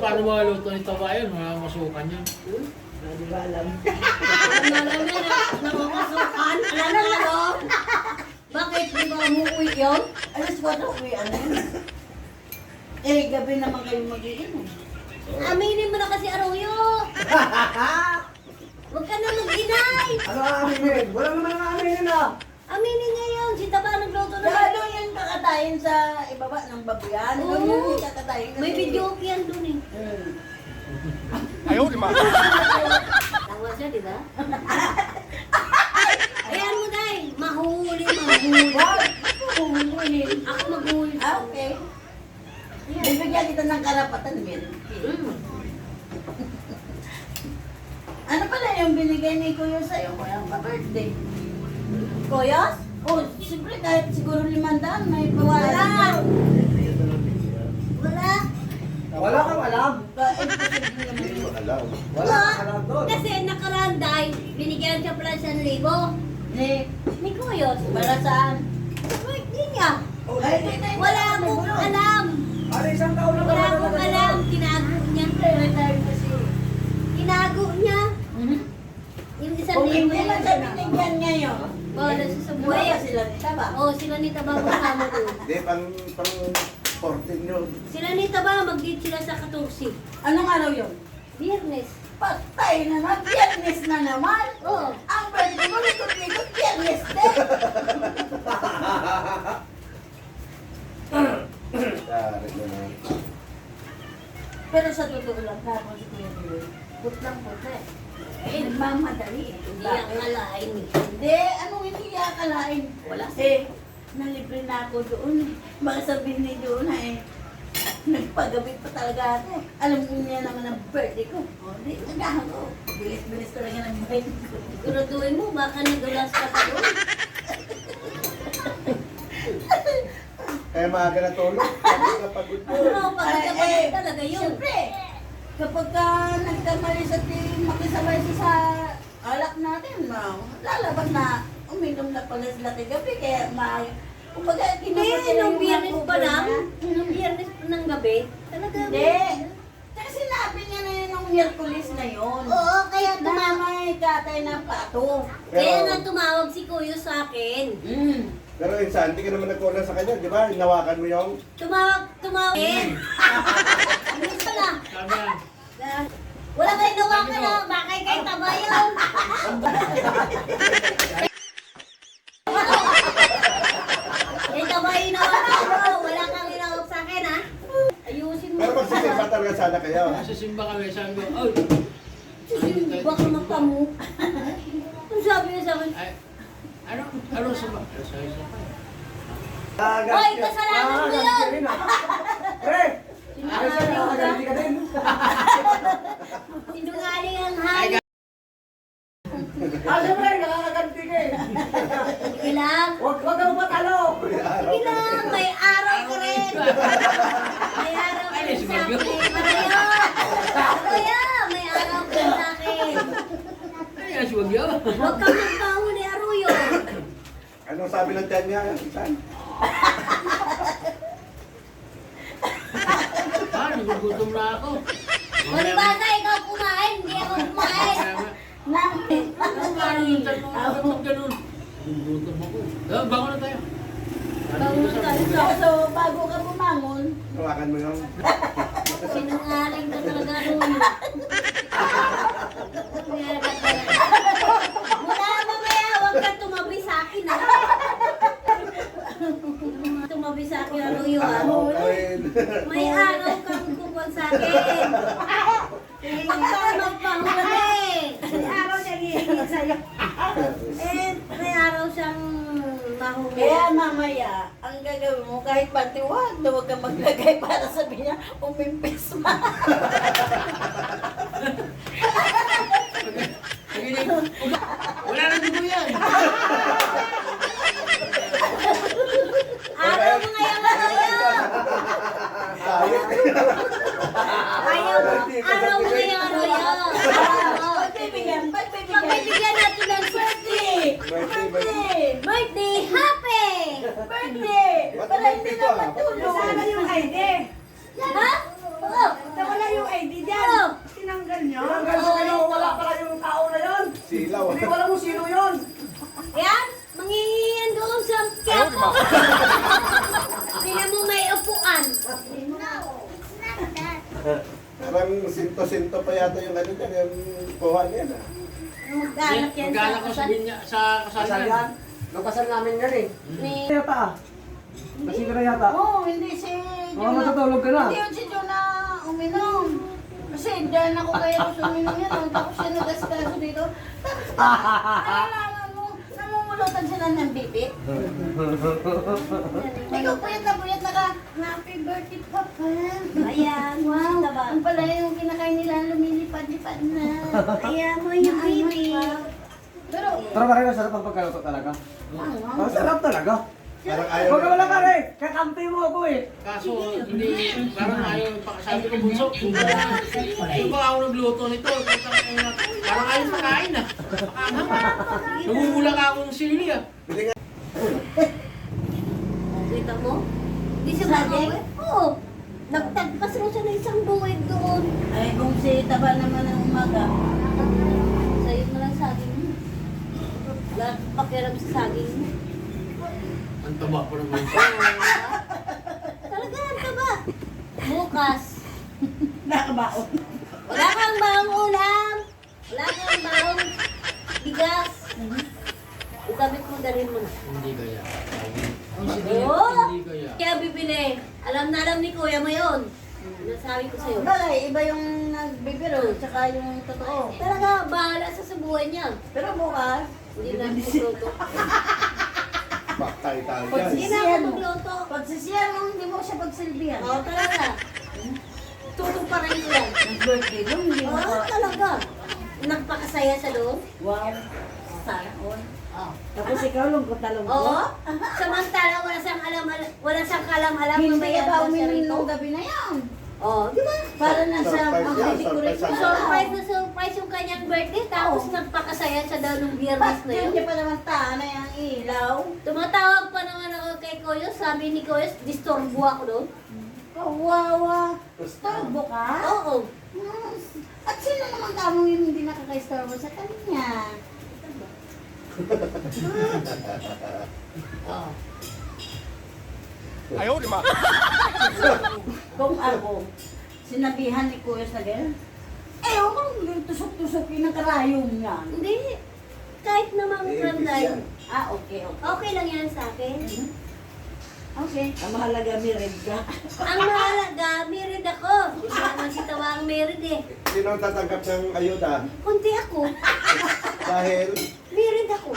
paano maluto nito ba yun? Mga masukan yun. Hindi ba alam? Alam niya na namamasukan. Alam na alam. Bakit di ba umuwi yun? Alas 4, uwian na yun. Eh, gabi naman kayo mag-iinom. Aminin mo na kasi Arroyo. Huwag ka na mag-inay. Ano ang aminin? Wala naman ang aminin na. Aminin niya yun. Si Taba nagluto na. Lalo yung kakatayin sa ibaba ng babuyan. Oo. Doon yung kakatayin. May video yan dun eh. Ayaw, di ba? Tawa siya, di ba? Ayan mo, Day. Mahuli, mahuli. Wag! Huhulihin. Ako maghuli. Ah, okay. Bibigyan kita ng karapatan, Min. Ano pala yung binigay ni Kuya sa'yo? Kuya, pa-birthday. Koyos? Oh, siyempre kahit siguro 500, may bawalan. Wala. Wala kang alam. Imposible naman. alam. Wala. kang alam doon. Kasi nakaraan, Day, binigyan siya pala 1,000. Ni Koyos. Para saan? Sa birthday niya. Ay, di na yun. Wala akong alam. Ano, isang taon na Wala akong alam. Tinago niya. Tinago niya. Yung isang Kung libo hindi na man yun. siya binigyan ngayon. Oh, nasusubuhay. Buhay sila ni Taba. Oh, sila ni Taba kasama ko. Hindi, pang 14 yun. Sila ni Taba, mag-date sila sa 14. Anong araw yun? Biyernes. Patay na na, Biyernes na naman. Oh. Ang birthday mo, likod-likod, Biyernes din. Dari mo na. Pero sa totoo lang, kapon si Kuya Bill, putlang-putla eh. Nagmamadali eh. Hindi ang kalain eh. Hindi, anong hindi akalain? Wala. Eh, nalibre na ako doon. Baka sabihin ni doon na eh. Nagpagabi pa talaga ako. Alam mo niya naman ang birthday ko. O, di, nagahan ko. Bilis-bilis talaga ng birthday ko. Siguraduhin mo, baka nadulas ka pa doon. Kaya maaga na tulog. Napagod mo. Ano, pagkakapagod Eh, talaga yun. Siyempre, kapag ka nagkamali sa makisabay sa alak natin, lalabas na uminom na pala sila kagabi. Kaya kumbaga, Hindi, nung biyernes pa lang. Nung biyernes pa ng gabi. Talaga. Hindi. Kasi sinabi niya na yun nung Miyerkules na yun. Oo, kaya Na tumawag. may katay ng pato. Kaya nga tumawag si Kuya sa akin. Pero insan, hindi ka naman nagkulang sa kanya, di ba? Hinawakan mo yung... Tumawag. Ano pala? Sabi yan. Wala kayo gawa ka na. Baka kayo tabayaw. May tabayo na ako. Wala kang inawag sa akin, ha? Ayusin mo. Pero magsisimba talaga sana kayo. Nasa simba kami, sabi ko, oh, Baka magpamu. Ang sabi niya sa akin, ay, ano simba? Sabi siya, Hoy, kasalanan mo yun! Pre! Ayos ka na, magaling ka din. Sinungaling ang hangin. Kasi pre, nakakaganti ka eh. Sige lang. Huwag kang matalo. Sige lang. May araw ka rin. May araw ka rin sa akin. Matayo. Kuya, may araw ka rin sa akin. ay, aswag yun. Huwag kang magpahuli, Arroyo. Anong sabi ng tiyan niya, insan? Nagugutom na ako. O di ba sa ikaw kumain, hindi ako kumain. Nagugutom ako. Bangon na tayo. Bangon na tayo. So, bago ka bumangon, Hawakan mo yung... Sinungaling ka talaga, Arroyo. Mula mamaya, huwag kang tumabi sa akin, ha? Tumabi sa akin, Arroyo, ha? May araw kang kupon sa akin. Huwag kang magpahuli. May araw niya hihingi sa'yo. May araw siyang mahuli. kaya mamaya, ang gagawin mo, kahit patiwag, huwag kang maglagay para sabihin niya, umimpis ma. Wala na dugo yan. Araw mo ngayon, Arroyo. Araw mo ngayon, Arroyo. Pagbibigyan, Pagbibigyan natin ng birthday. birthday, Birthday, happy! birthday, para hindi na matulog. Sana yung ID. Ha? Oo. Nawala yung yan. Parang sinto-sinto pa yata yung ano dyan, yung kuha niya na. Magkaanak yan sa Magkaanak ko sa kasal. sa Kasal kasal yan. Nung kasal namin yan eh. Ni... Yata ah. Kasi ka na yata. Oo, hindi si Mga matutulog ka na. Hindi yun si Jonah uminom. Kasi dyan ako kaya gusto uminom yan. Tapos siya nag-askaso dito. Tapos nalaman mo, namumulutan sila ng bibig. Ikaw puyat na ka, happy birthday, Papa. Ayan, Wow, diba? ang pala yung kinakain nila, lumilipad-lipad na. Ayan mo yung baby. Pero, Pero pare, masarap ang pagkaluto talaga. Masarap talaga. Parang ayaw Huwag ka wala pare. Kakampi mo ako eh. kaso hindi parang ayaw sabi ko bunso. Yung ba ako nagluto nito? Parang ayaw pakain ah. Namumula ka akong sili ah. Kita mo? Hindi siya mag-uwi? Oo. Nagtagpas rin siya ng isang buwig doon. ay kung si Taba naman ang umaga, Sa'yo mo lang saging mo. Wala kang pakiram sa saging mo. Ang taba ko naman. Talaga, ang taba. Bukas. nakabaon. Wala kang baong ulam. Wala kang baong bigas. Itabit mo, dalhin mo na. Hindi kaya. Oo. Hindi kaya. Kaya bibili. Alam na alam ni kuya mo yun. Nasabi ko sa'yo. Bagay, iba yung nagbibiro, tsaka yung totoo. Talaga, bahala sa subuhan niya. Pero bukas, Hindi na ako magluto. Baktay tayo Hindi dyan. na ako magluto. pagsisiyan mo, hindi mo siya pagsilbihan. Oo, talaga. Tutong pa rin ko yan. Nag-birthday mo, hindi mo Oo, talaga. Nagpakasaya siya doon. Wow, sana all. Tapos ikaw lungkot na lungkot. Oo. Samantala, wala siyang kalam-alam. Hindi mamaya ka ba daw siya uminom rito. nung gabi na yan? Oo, di ba? Para na sa Surprise yan, pang-decorate surprise mo. yan. Surprise na surprise yung kanyang birthday. Tapos nagpakasaya siya daw nung biyernes na yun. Hindi pa naman na yung ilaw. Tumatawag pa naman ako kay Koyos. Sabi ni Koyos, disturbo ako doon. Kawawa. Starbo ka? Oo. Yes. At sino naman kamo yung hindi nakaka-starbo sa kanya? Oo. Kung ako, sinabihan ni Kuya sa ganyan, eh, ako yung tusok-tusokin ng karayom niya. Hindi. Kahit namang from yan. Okay. okay lang yan sa akin. Okay. Ang mahalaga, mired ka. Ang mahalaga, married ako. Hindi naman si Tawang married eh. Sino ang tatanggap ng ayuda? Kunti ako. Dahil, Married ako.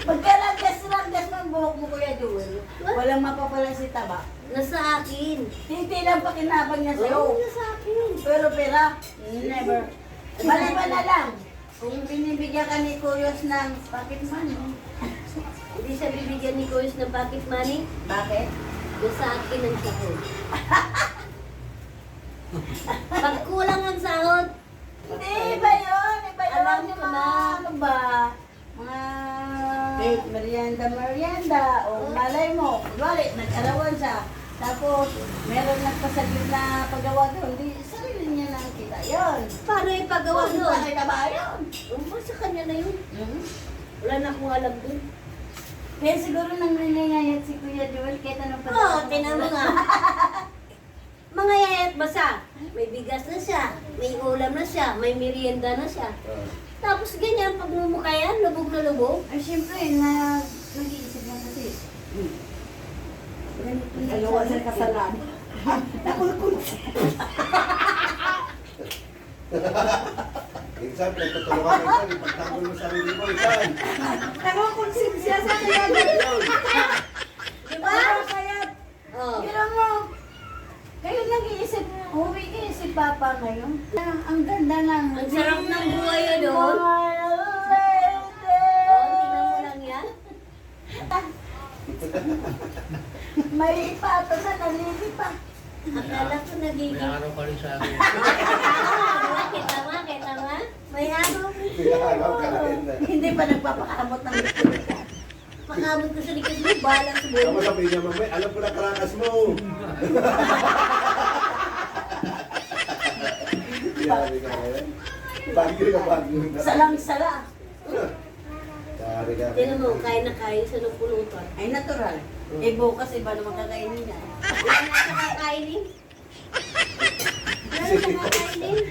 Pagkalandas-landas ng buhok mo, Kuya Joel, walang mapapala si Taba. Nasa akin. Hindi lang pakinabang niya sa'yo. Oo, nasa akin. Pero pera, never. Maliban na lang. Kung binibigyan ka ni Kuyos ng pocket money. Hindi siya bibigyan ni Koyos ng pocket money. Bakit? Nasa akin ang sahod. Pag kulang ang sahod, Hindi, iba yun. Iba yun. Alam Yung ko mga na. ano ba? Mga merienda. O malay mo. Kunwari, nag-arawan siya. Tapos, meron nagpasaglit na paggawa doon. Di, sarili niya lang kita yun. paano yung paggawa Huwag doon? sa kita ba yun? Sa kanya na yun. Wala na akong alam doon. Kaya siguro nang nangyayayat si Kuya Joel, kahit anong Oo, tinan mo nga. Mga yayat basa. May bigas na siya, may ulam na siya, may merienda na siya. Tapos ganyan, pag mumukayan, lubog na lubog. Ay, siyempre, nag-iisip lang kasi. Dalawa sa kasalan. minsan, nagtutulungan ka minsan, ipagtanggol mo sarili mo, minsan. Nakakonsensya sa Kuya Joel. Diba? Kaya, Oh. pero mo, kayo nag-iisip, uwi kayo si Papa ngayon. Ang ganda ng... Ang sarap ng buhay yun doon. Oh, tingnan mo lang yan. May ipato na nalilipa. Akala ko May nagiging... araw pa rin sa akin. Kita mo? May araw. Pinahalaw ka rin na. Hindi pa nagpapakamot ng likod. Pakamot ko sa likod mo, balang sa Tama buhay. sabihin niya, mamay, alam ko na karakas mo. Yari ka ngayon. Bagyo na bagyo na. Salang-sala. Dari ka. Tingnan mo, kain na kain sa nung pulutan. Ay, natural. Eh, bukas iba naman kakainin niya. Wala na sa kakainin. Wala na sa kakainin.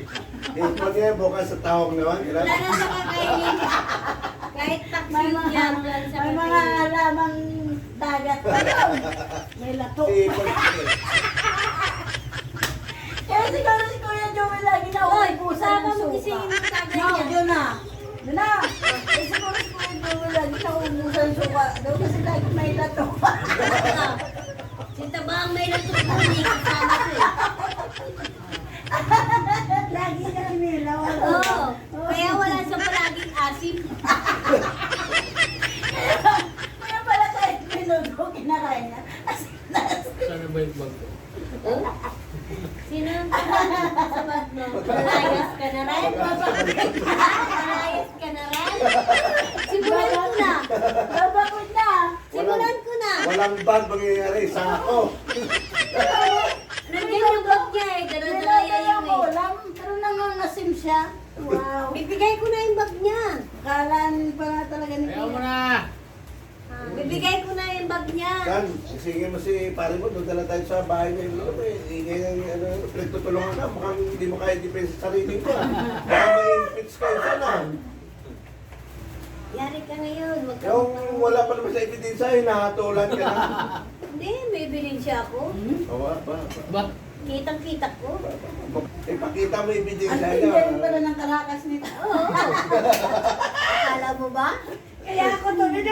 Ito niya, bukas sa tawag naman. Wala na sa kakainin. Kahit May taksin mga, yan, wala na sa may mga kakainin. halamang dagat pa doon. May lato. Kaya siguro si Kuya Joey lagi na Hoy, uubusan sama ng mo suka. gisingin mo tagay No, niya. yun na. Yun na. Eh, siguro si Kuya Joey lagi na uubusan ng suka. Daw kasi lagi may lato. Si Tabang may natutunin kasama ko eh. Lagi na nila. Oo. Kaya wala siya palaging asim. Kaya pala kahit minuto kinakain niya. Sana ba yung bag ko? Sino ang sa bag mo? Malayas ka na rin? Malayas ka na rin? Simulan ko na. Babakot na. Simulan ko na. Walang bag mangyayari. Sako. Nandiyan yung bag niya eh. Ganun na Nilalagay yan ako eh. lang. Pero nangangasim siya. Wow. Bibigay ko na yung bag niya. Kalan pa na talaga ni Ayaw mo Kuya. na! Bibigay ko na yung bag niya. Kan, sisingin mo si pare mo. Doon na tayo sa bahay niya. Ingay ng pinagtutulungan ka. Mukhang hindi mo kaya depensa sa sarili mo. Baka may impits kayo sana. Yari ka ngayon. Wag ka Yung wala pa naman sa ebidensya, hinahatulan ka na. Hindi, may ebidensya ako. Oo, ba? Ba? Kitang-kita ko. Ipakita mo yung Ang ebidensya tingin niya. pala ng karakas nito. Oo. Akala mo ba? Kaya ako to, hindi